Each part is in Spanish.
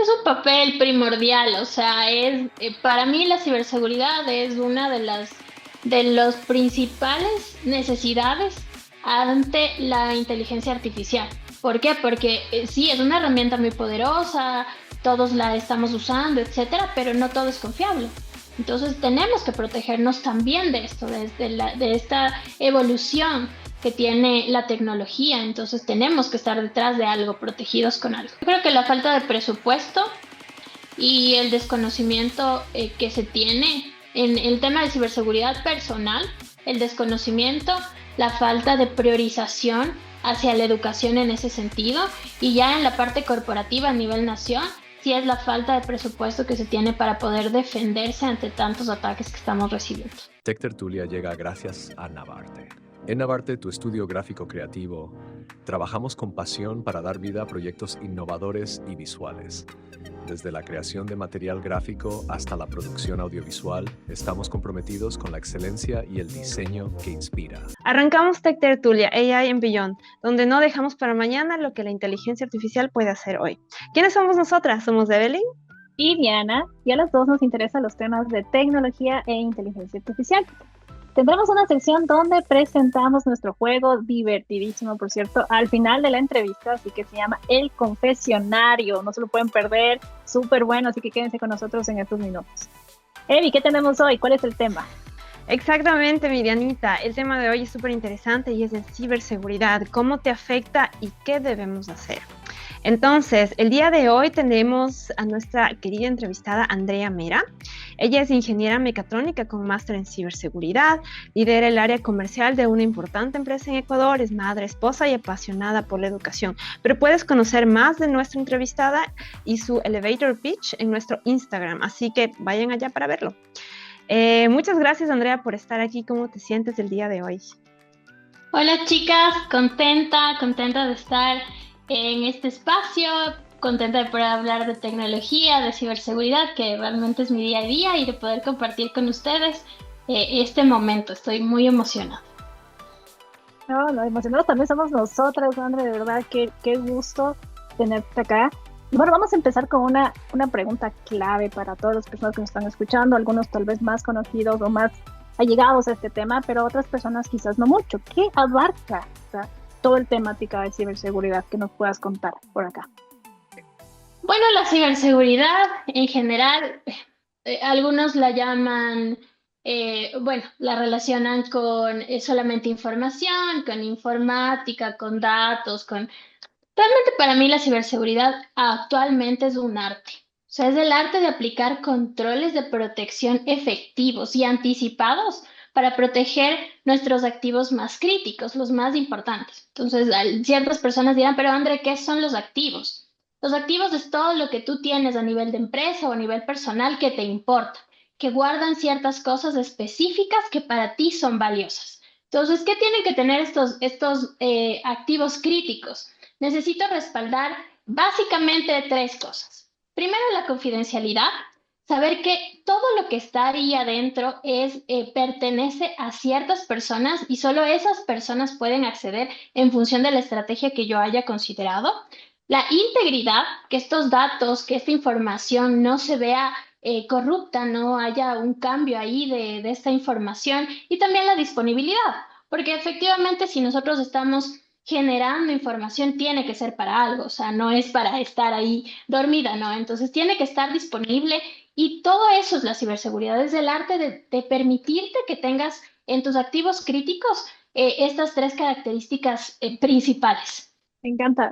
Es un papel primordial, o sea, para mí la ciberseguridad es una de las principales necesidades ante la inteligencia artificial. ¿Por qué? Porque sí, es una herramienta muy poderosa, todos la estamos usando, etcétera, pero no todo es confiable. Entonces tenemos que protegernos también de esto, de esta evolución que tiene la tecnología, entonces tenemos que estar detrás de algo, protegidos con algo. Yo creo que la falta de presupuesto y el desconocimiento que se tiene en el tema de ciberseguridad personal, el desconocimiento, la falta de priorización hacia la educación en ese sentido y ya en la parte corporativa a nivel nación, sí es la falta de presupuesto que se tiene para poder defenderse ante tantos ataques que estamos recibiendo. Tech Tertulia llega gracias a Navarte. En Navarte, tu estudio gráfico creativo, trabajamos con pasión para dar vida a proyectos innovadores y visuales. Desde la creación de material gráfico hasta la producción audiovisual, estamos comprometidos con la excelencia y el diseño que inspira. Arrancamos Tech Tertulia, AI en Beyond, donde no dejamos para mañana lo que la inteligencia artificial puede hacer hoy. ¿Quiénes somos nosotras? Somos Evelyn y Diana, y a las dos nos interesan los temas de tecnología e inteligencia artificial. Tendremos una sección donde presentamos nuestro juego, divertidísimo, por cierto, al final de la entrevista, así que se llama El Confesionario. No se lo pueden perder, súper bueno, así que quédense con nosotros en estos minutos. Evi, ¿qué tenemos hoy? ¿Cuál es el tema? Exactamente, Mirianita. El tema de hoy es súper interesante y es de ciberseguridad. ¿Cómo te afecta y qué debemos hacer? Entonces, el día de hoy tenemos a nuestra querida entrevistada Andrea Mera. Ella es ingeniera mecatrónica con máster en ciberseguridad, lidera el área comercial de una importante empresa en Ecuador, es madre, esposa y apasionada por la educación. Pero puedes conocer más de nuestra entrevistada y su elevator pitch en nuestro Instagram, así que vayan allá para verlo. Muchas gracias, Andrea, por estar aquí. ¿Cómo te sientes el día de hoy? Hola chicas, contenta de estar en este espacio, contenta de poder hablar de tecnología, de ciberseguridad, que realmente es mi día a día, y de poder compartir con ustedes este momento. Estoy muy emocionada. No, emocionados también somos nosotras, Andrea, de verdad, qué gusto tenerte acá. Y bueno, vamos a empezar con una pregunta clave para todas las personas que nos están escuchando, algunos tal vez más conocidos o más allegados a este tema, pero otras personas quizás no mucho. ¿Qué abarca todo el temática de ciberseguridad que nos puedas contar por acá? Bueno, la ciberseguridad en general, algunos la llaman, bueno, la relacionan con solamente información, con informática, con datos, con... Realmente para mí la ciberseguridad actualmente es un arte. O sea, es el arte de aplicar controles de protección efectivos y anticipados para proteger nuestros activos más críticos, los más importantes. Entonces, ciertas personas dirán, pero André, ¿qué son los activos? Los activos es todo lo que tú tienes a nivel de empresa o a nivel personal que te importa, que guardan ciertas cosas específicas que para ti son valiosas. Entonces, ¿qué tienen que tener estos activos críticos? Necesito respaldar básicamente tres cosas. Primero, la confidencialidad, saber que todo lo que está ahí adentro pertenece a ciertas personas y solo esas personas pueden acceder en función de la estrategia que yo haya considerado. La integridad, que estos datos, que esta información no se vea corrupta, no haya un cambio ahí de esta información. Y también la disponibilidad, porque efectivamente si nosotros estamos generando información tiene que ser para algo, o sea, no es para estar ahí dormida, ¿no? Entonces tiene que estar disponible y todo eso es la ciberseguridad, es el arte de permitirte que tengas en tus activos críticos estas tres características principales. Me encanta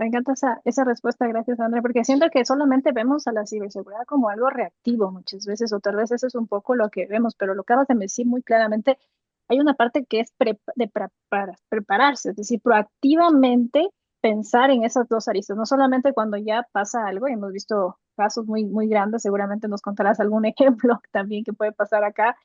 esa respuesta, gracias, Andrea, porque siento que solamente vemos a la ciberseguridad como algo reactivo muchas veces, o tal vez eso es un poco lo que vemos, pero lo que acabas de decir muy claramente, hay una parte que es prepararse, es decir, proactivamente pensar en esas dos aristas, no solamente cuando ya pasa algo, y hemos visto casos muy grandes, seguramente nos contarás algún ejemplo también que puede pasar acá,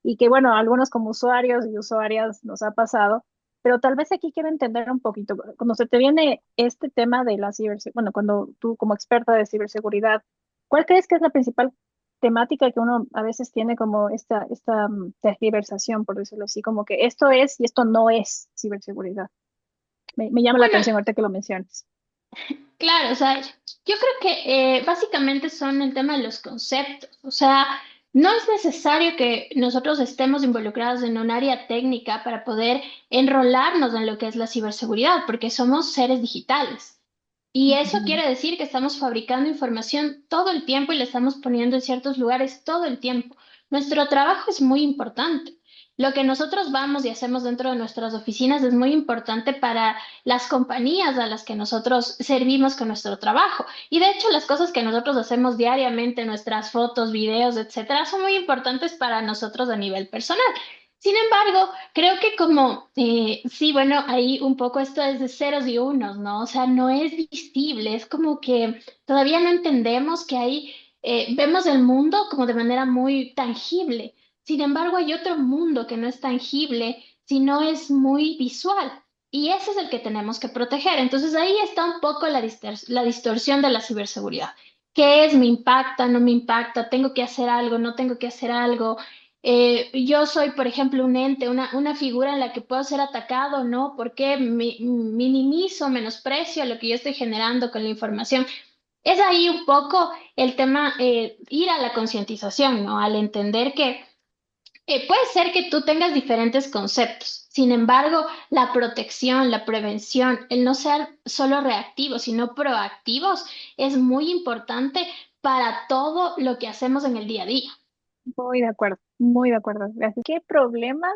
y que bueno, algunos como usuarios y usuarias nos ha pasado, pero tal vez aquí quiero entender un poquito, cuando se te viene este tema de la ciberseguridad, bueno, cuando tú como experta de ciberseguridad, ¿cuál crees que es la principal temática que uno a veces tiene como esta tergiversación, por decirlo así, como que esto es y esto no es ciberseguridad? Me llama la Bueno, atención ahorita que lo mencionas. claro, o sea, Yo creo que básicamente son el tema de los conceptos. O sea, no es necesario que nosotros estemos involucrados en un área técnica para poder enrolarnos en lo que es la ciberseguridad, porque somos seres digitales. Y eso Ujú. quiere decir que estamos fabricando información todo el tiempo y la estamos poniendo en ciertos lugares todo el tiempo. Nuestro trabajo es muy importante. Lo que nosotros vamos y hacemos dentro de nuestras oficinas es muy importante para las compañías a las que nosotros servimos con nuestro trabajo. Y de hecho, las cosas que nosotros hacemos diariamente, nuestras fotos, videos, etcétera, son muy importantes para nosotros a nivel personal. Sin embargo, creo que como, sí, bueno, ahí un poco esto es de ceros y unos, ¿no? O sea, no es visible, es como que todavía no entendemos que ahí vemos el mundo como de manera muy tangible. Sin embargo, hay otro mundo que no es tangible, sino es muy visual. Y ese es el que tenemos que proteger. Entonces ahí está un poco la distorsión de la ciberseguridad. ¿Qué es? ¿Me impacta? ¿No me impacta? ¿Tengo que hacer algo? ¿No tengo que hacer algo? Yo soy, por ejemplo, un ente, una figura en la que puedo ser atacado, ¿no? Porque minimizo, menosprecio lo que yo estoy generando con la información. Es ahí un poco el tema, ir a la concientización, ¿no? Al entender que puede ser que tú tengas diferentes conceptos. Sin embargo, la protección, la prevención, el no ser solo reactivos, sino proactivos, es muy importante para todo lo que hacemos en el día a día. Muy de acuerdo. Gracias. ¿Qué problemas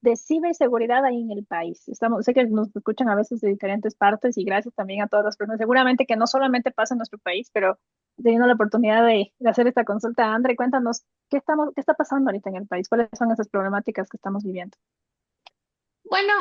de ciberseguridad hay en el país? Sé que nos escuchan a veces de diferentes partes y gracias también a todas las personas. Seguramente que no solamente pasa en nuestro país, pero teniendo la oportunidad de hacer esta consulta, André, cuéntanos, qué está pasando ahorita en el país? ¿Cuáles son esas problemáticas que estamos viviendo? Bueno,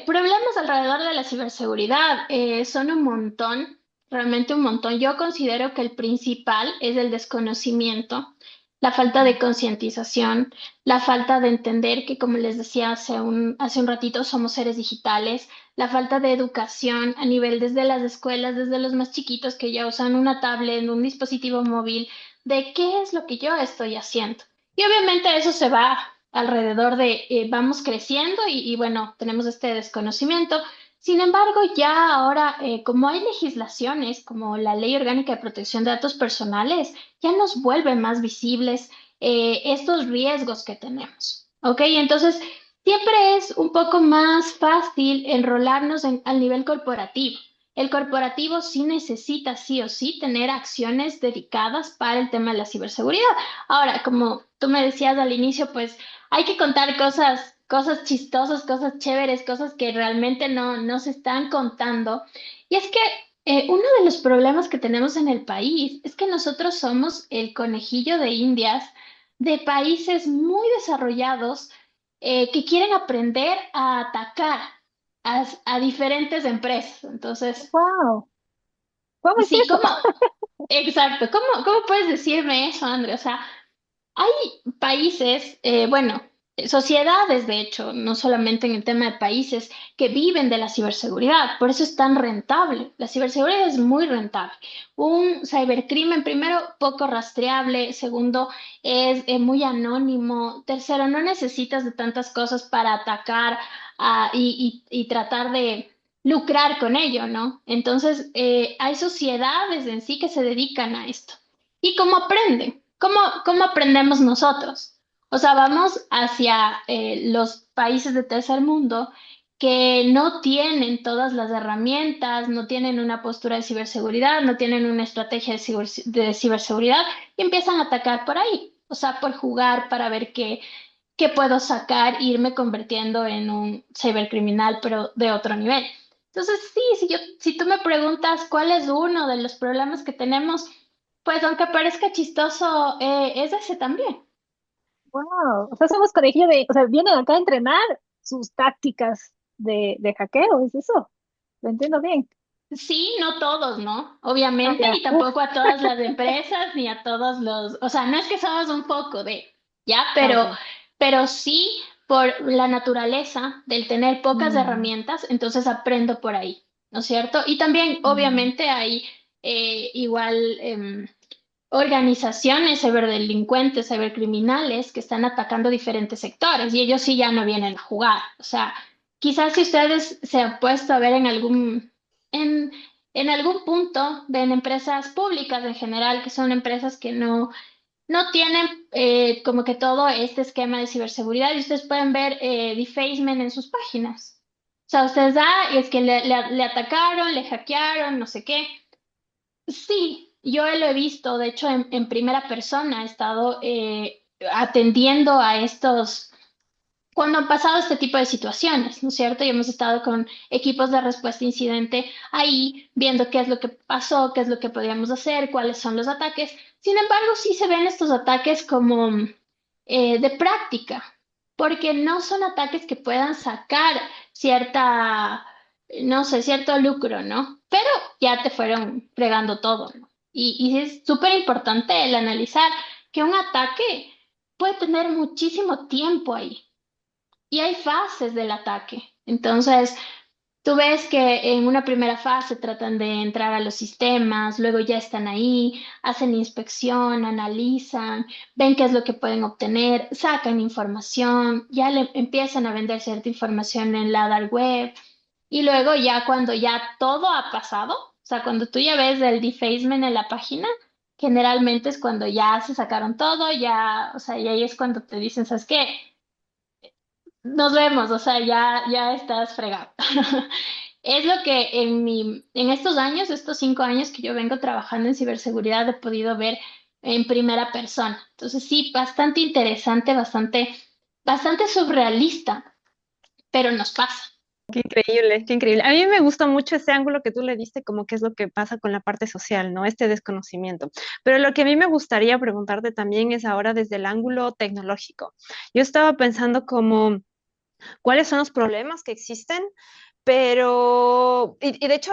problemas alrededor de la ciberseguridad son un montón, realmente un montón. Yo considero que el principal es el desconocimiento, la falta de concientización, la falta de entender que, como les decía hace un ratito, somos seres digitales, la falta de educación a nivel desde las escuelas, desde los más chiquitos que ya usan una tablet, un dispositivo móvil, de qué es lo que yo estoy haciendo. Y obviamente eso se va alrededor de vamos creciendo y bueno, tenemos este desconocimiento. Sin embargo, ya ahora, como hay legislaciones como la Ley Orgánica de Protección de Datos Personales, ya nos vuelve más visibles estos riesgos que tenemos. ¿Ok? Entonces, siempre es un poco más fácil enrolarnos al nivel corporativo. El corporativo sí necesita sí o sí tener acciones dedicadas para el tema de la ciberseguridad. Ahora, como tú me decías al inicio, pues hay que contar cosas chistosas, cosas chéveres, cosas que realmente no se están contando. Y es que uno de los problemas que tenemos en el país es que nosotros somos el conejillo de Indias de países muy desarrollados que quieren aprender a atacar a diferentes empresas. Entonces, ¡Wow! ¿Cómo es sí, eso? exacto, ¿cómo puedes decirme eso, Andrea? O sea, hay países, bueno, sociedades, de hecho, no solamente en el tema de países, que viven de la ciberseguridad. Por eso es tan rentable. La ciberseguridad es muy rentable. Un cibercrimen, primero, poco rastreable. Segundo, es muy anónimo. Tercero, no necesitas de tantas cosas para atacar y tratar de lucrar con ello, ¿no? Entonces, hay sociedades en sí que se dedican a esto. ¿Y cómo aprenden? ¿Cómo aprendemos nosotros? O sea, vamos hacia los países de tercer mundo que no tienen todas las herramientas, no tienen una postura de ciberseguridad, no tienen una estrategia de ciberseguridad y empiezan a atacar por ahí. O sea, por jugar para ver qué puedo sacar e irme convirtiendo en un cibercriminal, pero de otro nivel. Entonces, sí, si tú me preguntas cuál es uno de los problemas que tenemos, pues aunque parezca chistoso, es ese también. ¡Wow! O sea, somos conejillo de, o sea, vienen acá a entrenar sus tácticas de hackeo, ¿es eso? ¿Lo entiendo bien? Sí, no todos, ¿no? Ah, Obviamente, ya. y tampoco a todas las empresas ni a todos o sea, no es que somos un poco ya, Ah, pero, ok. pero sí por la naturaleza del tener pocas Mm, herramientas, entonces aprendo por ahí, ¿no es cierto? Y también, mm, obviamente, hay igual organizaciones ciberdelincuentes, cibercriminales que están atacando diferentes sectores y ellos sí ya no vienen a jugar. O sea, quizás si ustedes se han puesto a ver en en algún punto ven empresas públicas en general, que son empresas que no tienen como que todo este esquema de ciberseguridad y ustedes pueden ver defacement en sus páginas. O sea, ustedes, es que le atacaron, le hackearon, no sé qué. Sí, yo lo he visto, de hecho, en primera persona he estado atendiendo a estos cuando han pasado este tipo de situaciones, ¿no es cierto? Y hemos estado con equipos de respuesta a incidente ahí, viendo qué es lo que pasó, qué es lo que podríamos hacer, cuáles son los ataques. Sin embargo, sí se ven estos ataques como de práctica, porque no son ataques que puedan sacar cierta, no sé, cierto lucro, ¿no? Pero ya te fueron fregando todo, ¿no? Y es súper importante el analizar que un ataque puede tener muchísimo tiempo ahí y hay fases del ataque. Entonces, tú ves que en una primera fase tratan de entrar a los sistemas, luego ya están ahí, hacen inspección, analizan, ven qué es lo que pueden obtener, sacan información, ya le empiezan a vender cierta información en la dark web y luego ya cuando ya todo ha pasado, o sea, cuando tú ya ves el defacement en la página, generalmente es cuando ya se sacaron todo, ya, o sea, y ahí es cuando te dicen, ¿sabes qué? Nos vemos, o sea, ya estás fregado. Es lo que en estos años, estos 5 años que yo vengo trabajando en ciberseguridad, he podido ver en primera persona. Entonces, sí, bastante interesante, bastante surrealista, pero nos pasa. Qué increíble, qué increíble. A mí me gusta mucho ese ángulo que tú le diste, como qué es lo que pasa con la parte social, ¿no? Este desconocimiento. Pero lo que a mí me gustaría preguntarte también es ahora desde el ángulo tecnológico. Yo estaba pensando como, ¿cuáles son los problemas que existen? Pero, y de hecho,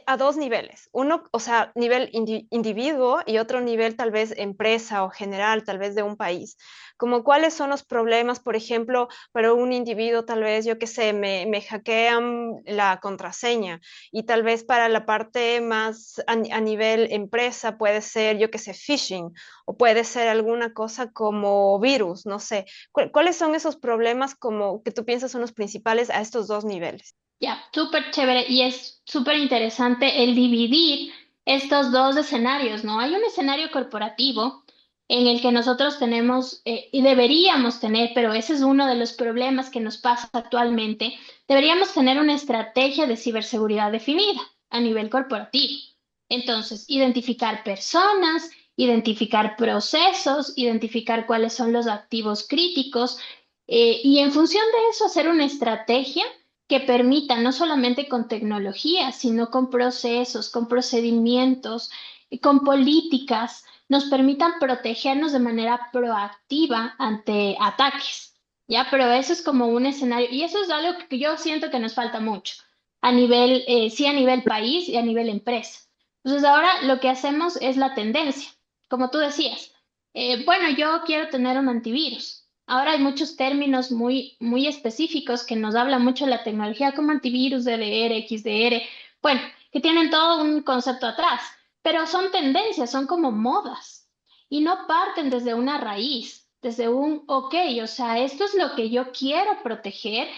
a dos niveles. Uno, o sea, nivel individuo y otro nivel tal vez empresa o general, tal vez de un país. Como cuáles son los problemas, por ejemplo, para un individuo, tal vez, yo qué sé, me hackean la contraseña y tal vez para la parte más a nivel empresa puede ser, yo qué sé, phishing o puede ser alguna cosa como virus, no sé. ¿Cuáles son esos problemas como que tú piensas son los principales a estos dos niveles? Ya, súper chévere y es súper interesante el dividir estos dos escenarios, ¿no? Hay un escenario corporativo en el que nosotros tenemos y deberíamos tener, pero ese es uno de los problemas que nos pasa actualmente, deberíamos tener una estrategia de ciberseguridad definida a nivel corporativo. Entonces, identificar personas, identificar procesos, identificar cuáles son los activos críticos y en función de eso hacer una estrategia que permita no solamente con tecnología, sino con procesos, con procedimientos, y con políticas, nos permitan protegernos de manera proactiva ante ataques. ¿Ya? Pero eso es como un escenario, y eso es algo que yo siento que nos falta mucho, a nivel, sí a nivel país y a nivel empresa. Entonces ahora lo que hacemos es la tendencia, como tú decías. Bueno, yo quiero tener un antivirus. Ahora hay muchos términos muy específicos que nos habla mucho de la tecnología como antivirus, DDR, XDR, bueno, que tienen todo un concepto atrás, pero son tendencias, son como modas y no parten desde una raíz, desde un, ok, o sea, esto es lo que yo quiero proteger,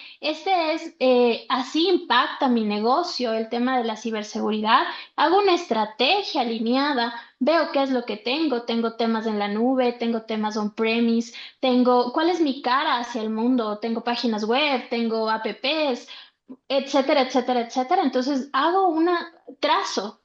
así impacta mi negocio, el tema de la ciberseguridad, hago una estrategia alineada, veo qué es lo que tengo temas en la nube, tengo temas on-premise, cuál es mi cara hacia el mundo, tengo páginas web, tengo apps, etcétera, etcétera, etcétera. Entonces hago trazo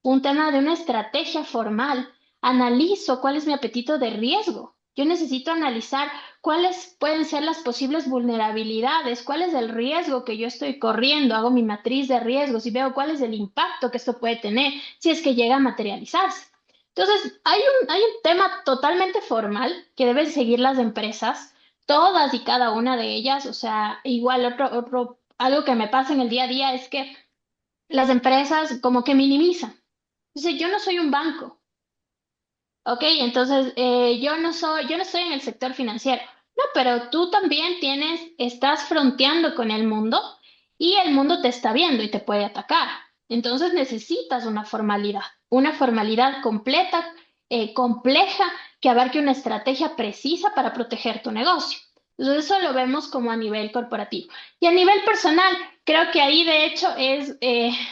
un tema de una estrategia formal, analizo cuál es mi apetito de riesgo. Yo necesito analizar cuáles pueden ser las posibles vulnerabilidades, cuál es el riesgo que yo estoy corriendo, hago mi matriz de riesgos y veo cuál es el impacto que esto puede tener si es que llega a materializarse. Entonces, hay un tema totalmente formal que deben seguir las empresas, todas y cada una de ellas. O sea, igual algo que me pasa en el día a día es que las empresas como que minimizan. Dice, yo no soy un banco, ¿ok? Entonces, yo no estoy en el sector financiero. No, pero tú también estás fronteando con el mundo y el mundo te está viendo y te puede atacar. Entonces necesitas una formalidad completa, compleja, que abarque una estrategia precisa para proteger tu negocio. Entonces eso lo vemos como a nivel corporativo. Y a nivel personal, creo que ahí de hecho es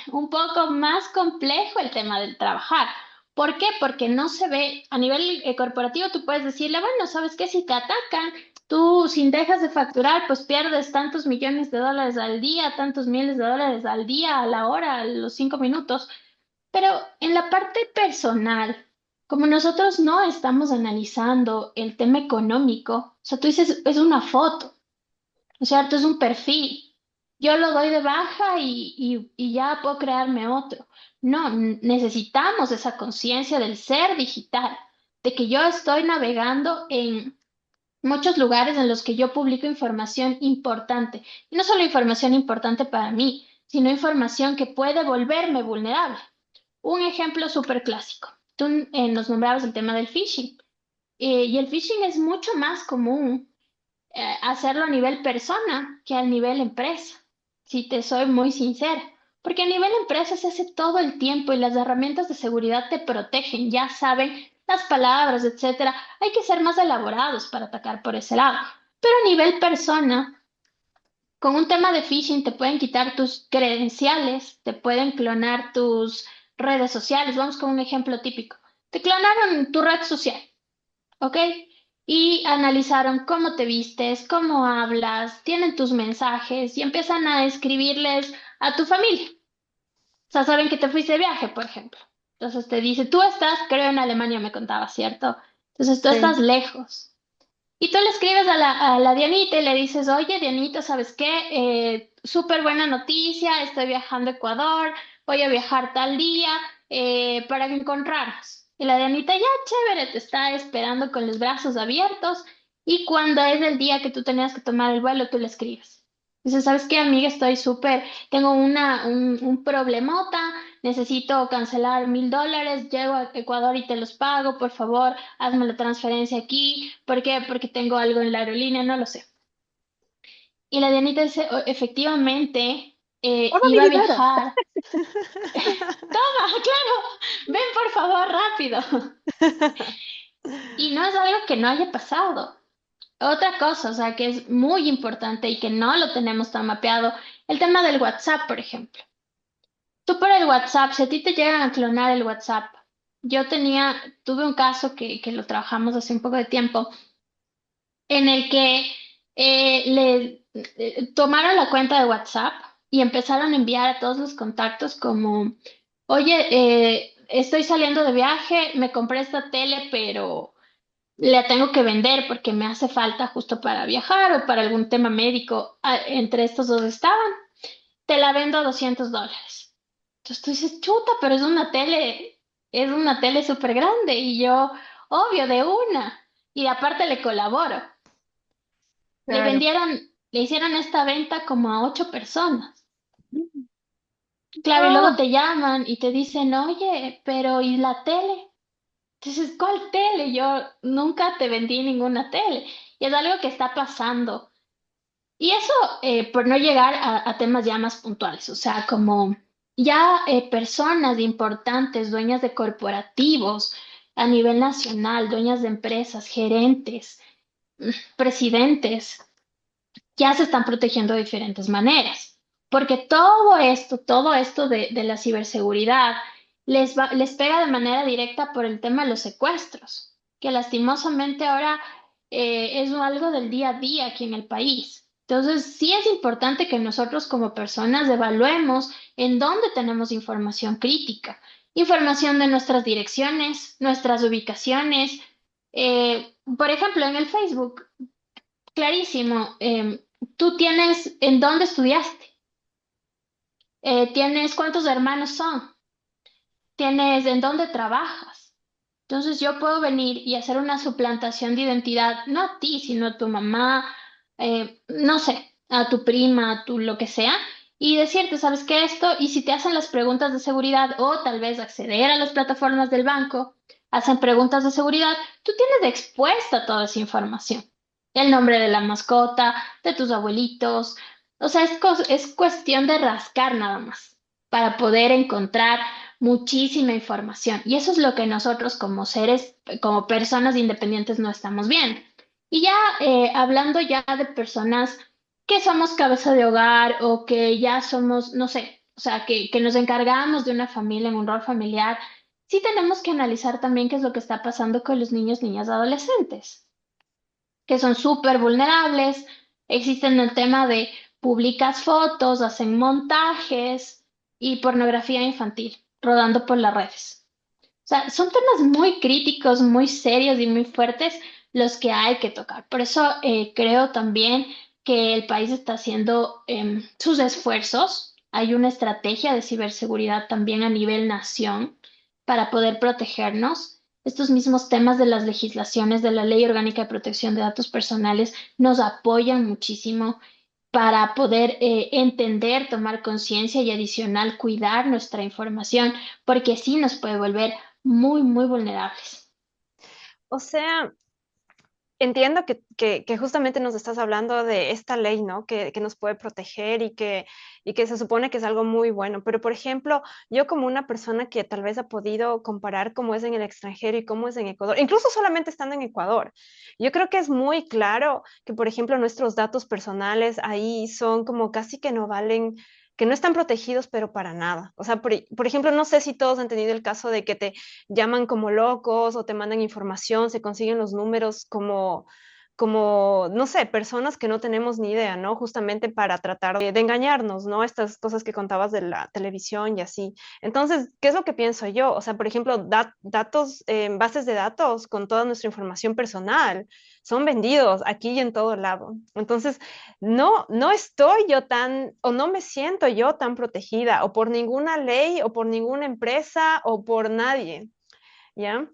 un poco más complejo el tema del trabajar. ¿Por qué? Porque no se ve a nivel corporativo, tú puedes decirle, bueno, ¿sabes qué? Si te atacan, tú sin dejas de facturar, pues pierdes tantos millones de dólares al día, tantos miles de dólares al día, a la hora, a los 5 minutos. Pero en la parte personal, como nosotros no estamos analizando el tema económico, o sea, tú dices, es una foto, ¿no es cierto? Es un perfil. Yo lo doy de baja y ya puedo crearme otro. No, necesitamos esa conciencia del ser digital, de que yo estoy navegando en muchos lugares en los que yo publico información importante. Y no solo información importante para mí, sino información que puede volverme vulnerable. Un ejemplo súper clásico. Tú nos nombrabas el tema del phishing. Y el phishing es mucho más común hacerlo a nivel persona que a nivel empresa, si te soy muy sincera. Porque a nivel empresa se hace todo el tiempo y las herramientas de seguridad te protegen, ya saben las palabras, etcétera. Hay que ser más elaborados para atacar por ese lado. Pero a nivel persona, con un tema de phishing te pueden quitar tus credenciales, te pueden clonar tus redes sociales. Vamos con un ejemplo típico. Te clonaron tu red social, ¿ok? Y analizaron cómo te vistes, cómo hablas, tienen tus mensajes y empiezan a escribirles a tu familia. O sea, saben que te fuiste de viaje, por ejemplo. Entonces te dice, tú estás, creo en Alemania me contaba, ¿cierto? Entonces tú estás Sí. lejos. Y tú le escribes a la Dianita y le dices, oye, Dianita, ¿sabes qué? Súper buena noticia, estoy viajando a Ecuador, voy a viajar tal día para que encontrarnos. Y la Dianita, ya, chévere, te está esperando con los brazos abiertos. Y cuando es el día que tú tenías que tomar el vuelo, tú le escribes. Dices, ¿sabes qué, amiga? Estoy súper, tengo un problemota, necesito cancelar $1,000, llego a Ecuador y te los pago, por favor hazme la transferencia aquí. ¿Por qué? Porque tengo algo en la aerolínea, no lo sé. Y la Dianita dice, efectivamente, Toma mi iba a dinero. viajar. Toma, claro, ven por favor, rápido. Y no es algo que no haya pasado. Otra cosa, o sea, que es muy importante y que no lo tenemos tan mapeado, el tema del WhatsApp, por ejemplo. Tú por el WhatsApp, si a ti te llegan a clonar el WhatsApp, tuve un caso que lo trabajamos hace un poco de tiempo, en el que le tomaron la cuenta de WhatsApp y empezaron a enviar a todos los contactos como, oye, estoy saliendo de viaje, me compré esta tele, pero la tengo que vender porque me hace falta justo para viajar o para algún tema médico. Entre estos dos estaban, te la vendo a $200. Entonces tú dices, chuta, pero es una tele súper grande y yo, obvio, de una. Y aparte le colaboro. Le Claro. vendieron, le hicieron esta venta como a 8 personas. Claro, y luego No, te llaman y te dicen, oye, pero ¿y la tele? Entonces, ¿cuál tele? Yo nunca te vendí ninguna tele. Y es algo que está pasando. Y eso por no llegar a temas ya más puntuales, o sea, como ya personas importantes, dueñas de corporativos a nivel nacional, dueñas de empresas, gerentes, presidentes ya se están protegiendo de diferentes maneras, porque todo esto de la ciberseguridad les pega de manera directa por el tema de los secuestros, que lastimosamente ahora es algo del día a día aquí en el país. Entonces, sí es importante que nosotros como personas evaluemos en dónde tenemos información crítica, información de nuestras direcciones, nuestras ubicaciones. Por ejemplo, en el Facebook. Clarísimo. Tú tienes en dónde estudiaste, tienes cuántos hermanos son, tienes en dónde trabajas. Entonces yo puedo venir y hacer una suplantación de identidad, no a ti, sino a tu mamá, no sé, a tu prima, a tu lo que sea, y decirte, ¿sabes qué? Esto, y si te hacen las preguntas de seguridad o tal vez acceder a las plataformas del banco, hacen preguntas de seguridad, tú tienes expuesta toda esa información. El nombre de la mascota, de tus abuelitos. O sea, es cuestión de rascar nada más para poder encontrar muchísima información. Y eso es lo que nosotros como seres, como personas independientes no estamos viendo. Y ya hablando ya de personas que somos cabeza de hogar o que ya somos, no sé, o sea, que nos encargamos de una familia, en un rol familiar, sí tenemos que analizar también qué es lo que está pasando con los niños, niñas, adolescentes, que son súper vulnerables. Existen el tema de publicas fotos, hacen montajes y pornografía infantil rodando por las redes. O sea, son temas muy críticos, muy serios y muy fuertes los que hay que tocar. Por eso creo también que el país está haciendo sus esfuerzos. Hay una estrategia de ciberseguridad también a nivel nación para poder protegernos. Estos mismos temas de las legislaciones de la Ley Orgánica de Protección de Datos Personales nos apoyan muchísimo para poder entender, tomar conciencia y adicional cuidar nuestra información, porque sí nos puede volver muy, muy vulnerables. O sea, entiendo que justamente nos estás hablando de esta ley, ¿no? Que nos puede proteger y que se supone que es algo muy bueno. Pero, por ejemplo, yo como una persona que tal vez ha podido comparar cómo es en el extranjero y cómo es en Ecuador, incluso solamente estando en Ecuador, yo creo que es muy claro que, por ejemplo, nuestros datos personales ahí son como casi que no valen, que no están protegidos, pero para nada. O sea, por ejemplo, no sé si todos han tenido el caso de que te llaman como locos o te mandan información, se consiguen los números como, no sé, personas que no tenemos ni idea, ¿no? Justamente para tratar de engañarnos, ¿no? Estas cosas que contabas de la televisión y así. Entonces, ¿qué es lo que pienso yo? O sea, por ejemplo, datos, bases de datos con toda nuestra información personal son vendidos aquí y en todo lado. Entonces, no estoy yo tan, o no me siento yo tan protegida, o por ninguna ley, o por ninguna empresa, o por nadie. ¿Ya?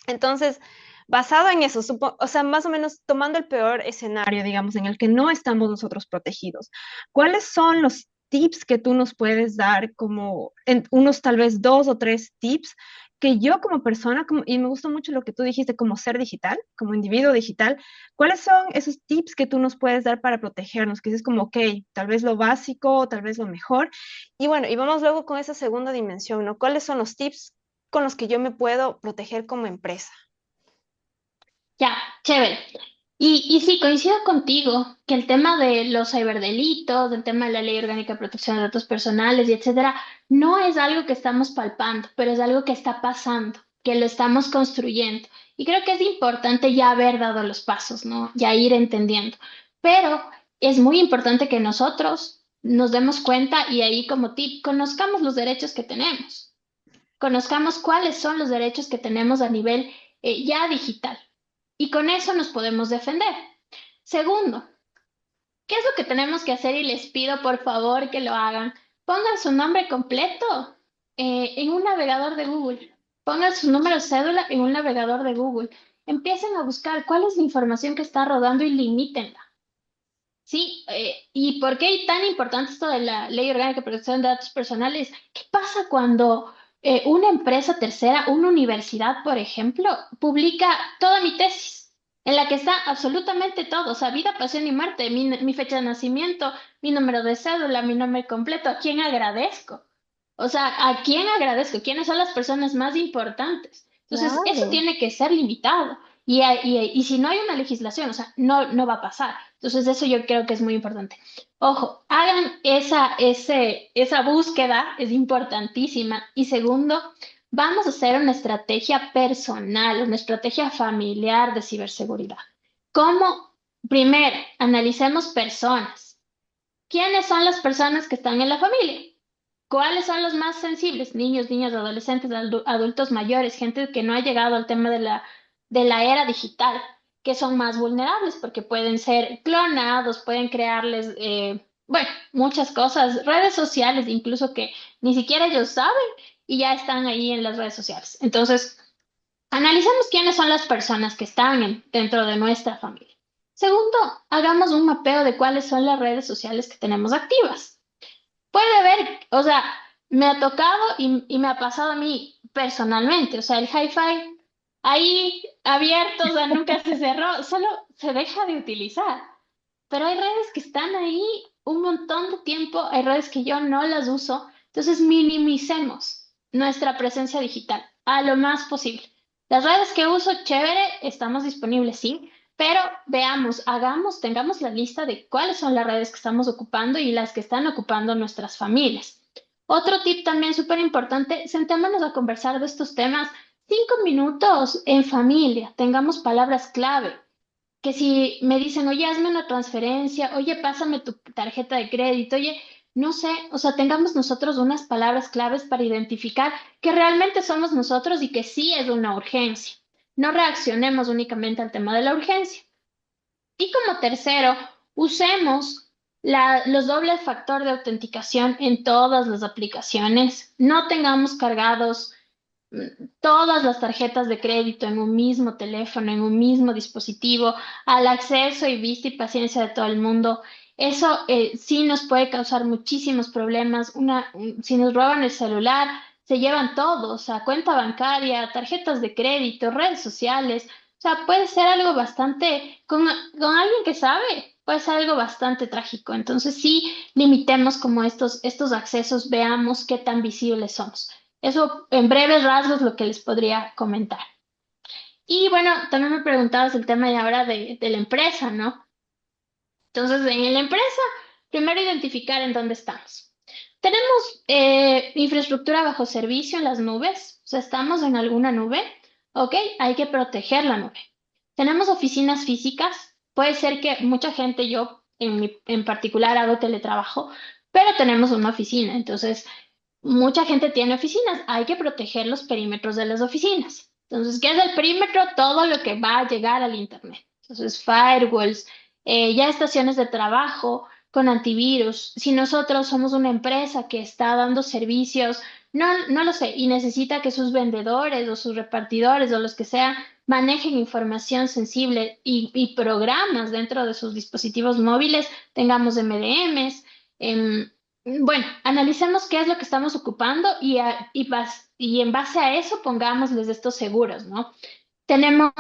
Entonces, basado en eso, o sea, más o menos tomando el peor escenario, digamos, en el que no estamos nosotros protegidos, ¿cuáles son los tips que tú nos puedes dar como unos tal vez 2 o 3 tips que yo como persona, y me gustó mucho lo que tú dijiste, como ser digital, como individuo digital, ¿cuáles son esos tips que tú nos puedes dar para protegernos? Que es como, ok, tal vez lo básico, tal vez lo mejor. Y bueno, y vamos luego con esa segunda dimensión, ¿no? ¿Cuáles son los tips con los que yo me puedo proteger como empresa? Ya, chévere. Y sí, coincido contigo que el tema de los ciberdelitos, el tema de la Ley Orgánica de Protección de Datos Personales y etcétera, no es algo que estamos palpando, pero es algo que está pasando, que lo estamos construyendo. Y creo que es importante ya haber dado los pasos, ¿no? Ya ir entendiendo. Pero es muy importante que nosotros nos demos cuenta y ahí como tip, conozcamos los derechos que tenemos. Conozcamos cuáles son los derechos que tenemos a nivel ya digital. Y con eso nos podemos defender. Segundo, ¿qué es lo que tenemos que hacer? Y les pido por favor que lo hagan. Pongan su nombre completo en un navegador de Google. Pongan su número de cédula en un navegador de Google. Empiecen a buscar cuál es la información que está rodando y limítenla. Sí, ¿y por qué tan importante esto de la Ley Orgánica de Protección de Datos Personales? ¿Qué pasa cuando una empresa tercera, una universidad, por ejemplo, publica toda mi tesis, en la que está absolutamente todo, o sea, vida, pasión y muerte, mi fecha de nacimiento, mi número de cédula, mi nombre completo? ¿A quién agradezco? O sea, ¿a quién agradezco? ¿Quiénes son las personas más importantes? Entonces, eso Claro. tiene que ser limitado. Y si no hay una legislación, o sea, no va a pasar. Entonces, eso yo creo que es muy importante. Ojo, hagan esa búsqueda, es importantísima. Y segundo, vamos a hacer una estrategia personal, una estrategia familiar de ciberseguridad. ¿Cómo? Primero, analicemos personas. ¿Quiénes son las personas que están en la familia? ¿Cuáles son los más sensibles? Niños, niñas, adolescentes, adultos mayores, gente que no ha llegado al tema de la era digital, que son más vulnerables porque pueden ser clonados, pueden crearles, bueno, muchas cosas, redes sociales incluso que ni siquiera ellos saben y ya están ahí en las redes sociales. Entonces, analicemos quiénes son las personas que están dentro de nuestra familia. Segundo, hagamos un mapeo de cuáles son las redes sociales que tenemos activas. Puede haber, o sea, me ha tocado y me ha pasado a mí personalmente, o sea, el hi-fi ahí abierto, o sea, nunca se cerró, solo se deja de utilizar. Pero hay redes que están ahí un montón de tiempo, hay redes que yo no las uso, entonces minimicemos nuestra presencia digital a lo más posible. Las redes que uso, chévere, estamos disponibles, sí, Pero veamos, tengamos la lista de cuáles son las redes que estamos ocupando y las que están ocupando nuestras familias. Otro tip también súper importante, sentémonos a conversar de estos temas 5 minutos en familia, tengamos palabras clave. Que si me dicen, oye, hazme una transferencia, oye, pásame tu tarjeta de crédito, oye, no sé, o sea, tengamos nosotros unas palabras claves para identificar que realmente somos nosotros y que sí es una urgencia. No reaccionemos únicamente al tema de la urgencia. Y como tercero, usemos los dobles factor de autenticación en todas las aplicaciones. No tengamos cargados todas las tarjetas de crédito en un mismo teléfono, en un mismo dispositivo, al acceso y vista y paciencia de todo el mundo. Eso sí nos puede causar muchísimos problemas. Si nos roban el celular, se llevan todo, o sea, cuenta bancaria, tarjetas de crédito, redes sociales. O sea, puede ser algo bastante, con alguien que sabe, puede ser algo bastante trágico. Entonces sí, limitemos como estos accesos, veamos qué tan visibles somos. Eso en breves rasgos lo que les podría comentar. Y bueno, también me preguntabas el tema de ahora de la empresa, ¿no? Entonces, en la empresa, primero identificar en dónde estamos. Tenemos infraestructura bajo servicio en las nubes, o sea, estamos en alguna nube, ¿ok? Hay que proteger la nube. Tenemos oficinas físicas, puede ser que mucha gente, yo en particular hago teletrabajo, pero tenemos una oficina, entonces mucha gente tiene oficinas, hay que proteger los perímetros de las oficinas. Entonces, ¿qué es el perímetro? Todo lo que va a llegar al Internet. Entonces, firewalls, ya estaciones de trabajo con antivirus. Si nosotros somos una empresa que está dando servicios, no lo sé, y necesita que sus vendedores o sus repartidores o los que sean manejen información sensible y programas dentro de sus dispositivos móviles, tengamos MDMs. Bueno, analicemos qué es lo que estamos ocupando y en base a eso pongámosles estos seguros, ¿no? Tenemos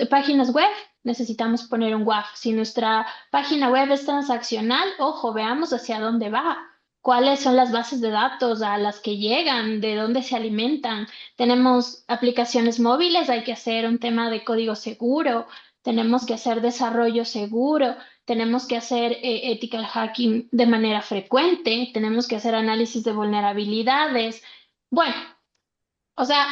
páginas web, necesitamos poner un WAF. Si nuestra página web es transaccional, ojo, veamos hacia dónde va, cuáles son las bases de datos a las que llegan, de dónde se alimentan. Tenemos aplicaciones móviles, hay que hacer un tema de código seguro, tenemos que hacer desarrollo seguro, tenemos que hacer ethical hacking de manera frecuente, tenemos que hacer análisis de vulnerabilidades. Bueno, o sea,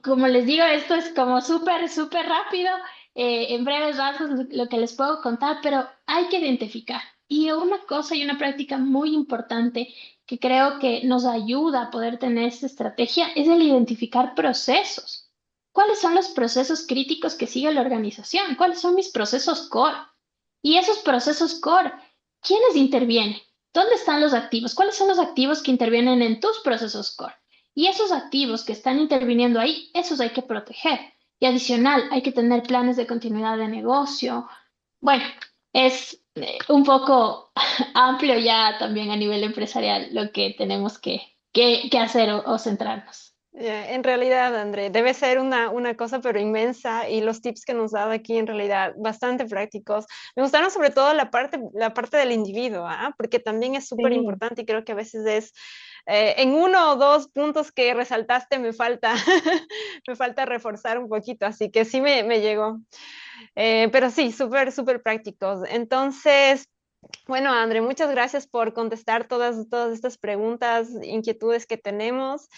como les digo, esto es como súper rápido, en breves rasgos lo que les puedo contar, pero hay que identificar. Y una cosa y una práctica muy importante que creo que nos ayuda a poder tener esta estrategia es el identificar procesos. ¿Cuáles son los procesos críticos que sigue la organización? ¿Cuáles son mis procesos core? Y esos procesos core, ¿quiénes intervienen? ¿Dónde están los activos? ¿Cuáles son los activos que intervienen en tus procesos core? Y esos activos que están interviniendo ahí, esos hay que proteger. Y adicional, hay que tener planes de continuidad de negocio. Bueno, es un poco amplio ya también a nivel empresarial lo que tenemos que hacer o centrarnos. En realidad, André, debe ser una cosa pero inmensa y los tips que nos ha dado aquí en realidad bastante prácticos. Me gustaron sobre todo la parte del individuo, ¿ah? Porque también es súper Sí. importante y creo que a veces es en uno o dos puntos que resaltaste me falta, me falta reforzar un poquito, así que sí me llegó. Pero sí, súper prácticos. Entonces, bueno, André, muchas gracias por contestar todas estas preguntas, inquietudes que tenemos.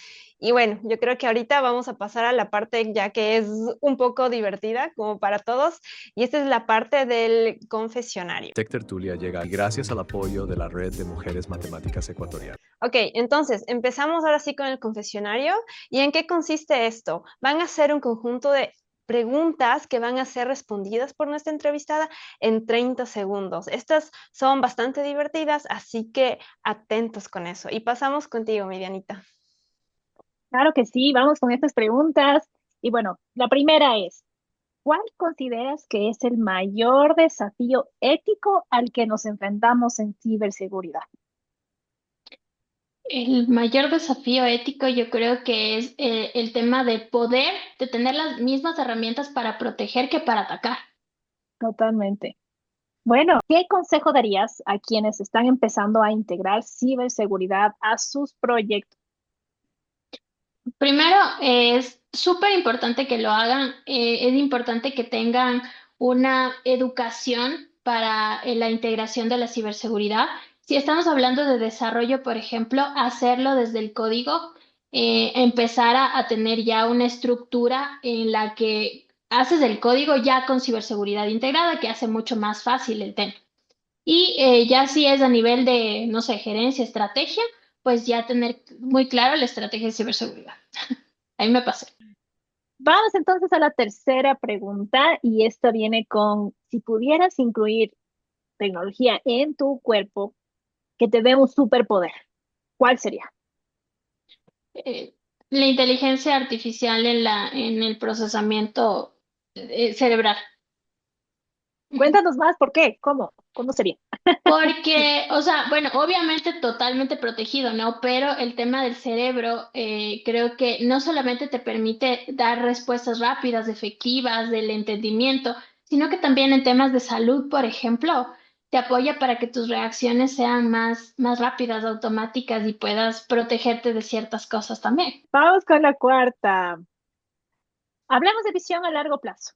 Y bueno, yo creo que ahorita vamos a pasar a la parte ya que es un poco divertida, como para todos, y esta es la parte del confesionario. Tech Tertulia llega gracias al apoyo de la Red de Mujeres Matemáticas Ecuatorianas. Ok, entonces empezamos ahora sí con el confesionario. ¿Y en qué consiste esto? Van a ser un conjunto de preguntas que van a ser respondidas por nuestra entrevistada en 30 segundos. Estas son bastante divertidas, así que atentos con eso. Y pasamos contigo, Medianita. Claro que sí, vamos con estas preguntas. Y bueno, la primera es, ¿cuál consideras que es el mayor desafío ético al que nos enfrentamos en ciberseguridad? El mayor desafío ético yo creo que es el tema de tener las mismas herramientas para proteger que para atacar. Totalmente. Bueno, ¿qué consejo darías a quienes están empezando a integrar ciberseguridad a sus proyectos? Primero, es súper importante que lo hagan, es importante que tengan una educación para la integración de la ciberseguridad. Si estamos hablando de desarrollo, por ejemplo, hacerlo desde el código, empezar a tener ya una estructura en la que haces el código ya con ciberseguridad integrada, que hace mucho más fácil el tema. Y ya si es a nivel de, no sé, gerencia, estrategia, pues ya tener muy claro la estrategia de ciberseguridad. Ahí me pasé. Vamos entonces a la tercera pregunta y esta viene con, si pudieras incluir tecnología en tu cuerpo que te dé un superpoder, ¿cuál sería? Eh, la inteligencia artificial en el procesamiento cerebral. Cuéntanos más, ¿por qué? ¿Cómo? ¿Cómo sería? Porque, o sea, bueno, obviamente totalmente protegido, ¿no? Pero el tema del cerebro, creo que no solamente te permite dar respuestas rápidas, efectivas, del entendimiento, sino que también en temas de salud, por ejemplo, te apoya para que tus reacciones sean más rápidas, automáticas y puedas protegerte de ciertas cosas también. Vamos con la cuarta. Hablemos de visión a largo plazo.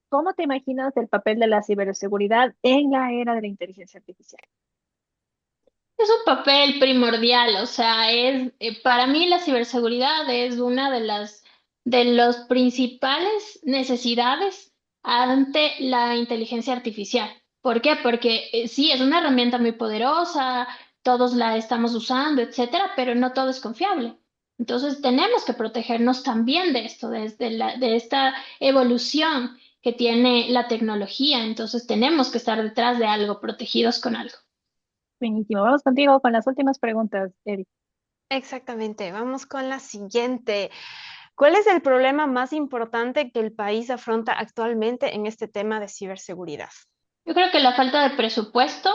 ¿Cómo te imaginas el papel de la ciberseguridad en la era de la inteligencia artificial? Es un papel primordial, o sea, para mí la ciberseguridad es una de las principales necesidades ante la inteligencia artificial. ¿Por qué? Porque sí, es una herramienta muy poderosa, todos la estamos usando, etcétera, pero no todo es confiable. Entonces tenemos que protegernos también de esto, de esta evolución que tiene la tecnología. Entonces tenemos que estar detrás de algo, protegidos con algo. Buenísimo. Vamos contigo con las últimas preguntas, Eric. Exactamente, vamos con la siguiente. ¿Cuál es el problema más importante que el país afronta actualmente en este tema de ciberseguridad? Yo creo que la falta de presupuesto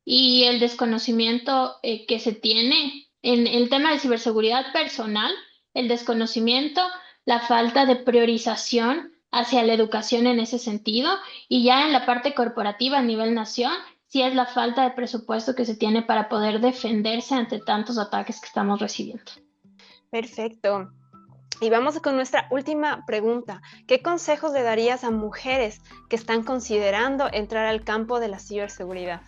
y el desconocimiento que se tiene en el tema de ciberseguridad personal, el desconocimiento, la falta de priorización hacia la educación en ese sentido y ya en la parte corporativa a nivel nación, sí es la falta de presupuesto que se tiene para poder defenderse ante tantos ataques que estamos recibiendo. Perfecto. Y vamos con nuestra última pregunta. ¿Qué consejos le darías a mujeres que están considerando entrar al campo de la ciberseguridad?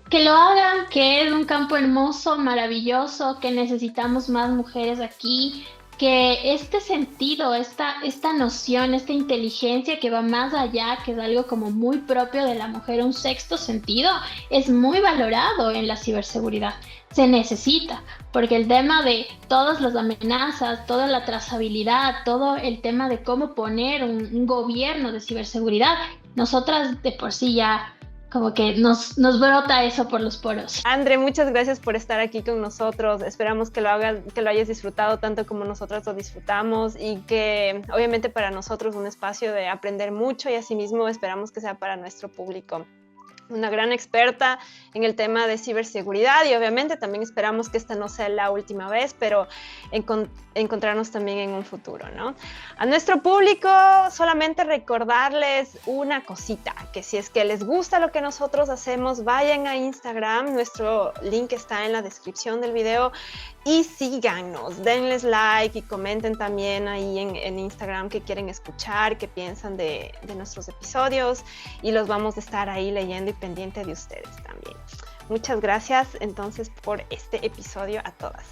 Que lo hagan, que es un campo hermoso, maravilloso, que necesitamos más mujeres aquí, que este sentido, esta noción, esta inteligencia que va más allá, que es algo como muy propio de la mujer, un sexto sentido, es muy valorado en la ciberseguridad. Se necesita, porque el tema de todas las amenazas, toda la trazabilidad, todo el tema de cómo poner un gobierno de ciberseguridad, nosotras de por sí ya como que nos brota eso por los poros. Andre, muchas gracias por estar aquí con nosotros. Esperamos que lo hayas disfrutado tanto como nosotros lo disfrutamos y que obviamente para nosotros un espacio de aprender mucho y asimismo esperamos que sea para nuestro público. Una gran experta en el tema de ciberseguridad y obviamente también esperamos que esta no sea la última vez, pero encontrarnos también en un futuro, ¿no? A nuestro público solamente recordarles una cosita, que si es que les gusta lo que nosotros hacemos, vayan a Instagram, nuestro link está en la descripción del video y síganos, denles like y comenten también ahí en Instagram qué quieren escuchar, qué piensan de nuestros episodios y los vamos a estar ahí leyendo y pendiente de ustedes también. Muchas gracias entonces por este episodio a todas.